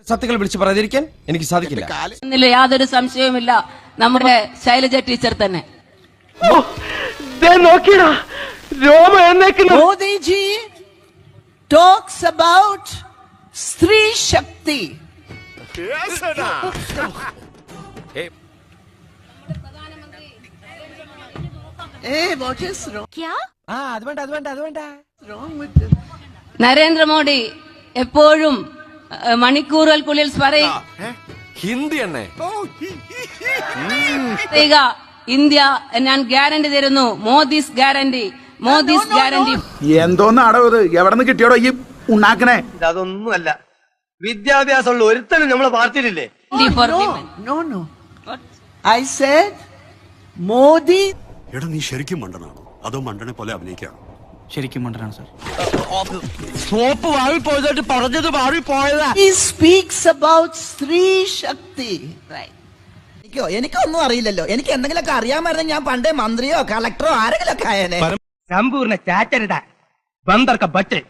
സത്യങ്ങൾ വിളിച്ചു പറയാതിരിക്കാൻ എനിക്ക് സാധിക്കില്ല. യാതൊരു സംശയവുമില്ല, നമ്മുടെ ശൈലജ ടീച്ചർ തന്നെ. Modiji talks about Stree Shakti. Hey, what is wrong? Wrong with this? Narendra Modi എപ്പോഴും മണിക്കൂറുകൾക്കുള്ളിൽ ഹിന്ദി എന്നെ പറയുക, ഇന്ത്യ ഞാൻ ഗ്യാരണ്ടി തരുന്നു, മോദിസ് ഗ്യാരണ്ടി, മോദിസ് ഗ്യാരണ്ടി. എന്തോന്നാടോ ഇത്? എവിടെ നിന്ന് കിട്ടിയോടോ ഈ ഉണ്ടാക്കണേ? അതൊന്നുമല്ല, വിദ്യാഭ്യാസമുള്ള ഒരുത്തനും നമ്മളെ പാർട്ടിയിലില്ലേ? No. I said Modi. എടാ നീ ശരിക്കും മണ്ടനാണോ അതോ മണ്ടനെ പോലെ അഭിനയിക്കാണോ? ശരിക്കും മണ്ടനാണ് സാർ. സോപ്പ് വാങ്ങി പോയതായിട്ട് പറഞ്ഞത് മാറി പോയതാ. He speaks about Stree Shakti. Right. എനിക്കൊന്നും അറിയില്ലല്ലോ. എനിക്ക് എന്തെങ്കിലുമൊക്കെ അറിയാമായിരുന്നു ഞാൻ പണ്ടേ മന്ത്രിയോ കളക്ടറോ ആരെങ്കിലും ഒക്കെ ആയേനെ. സമ്പൂർണ്ണ ചാറ്റരുത ബന്ദർക്ക ബച്ചേ.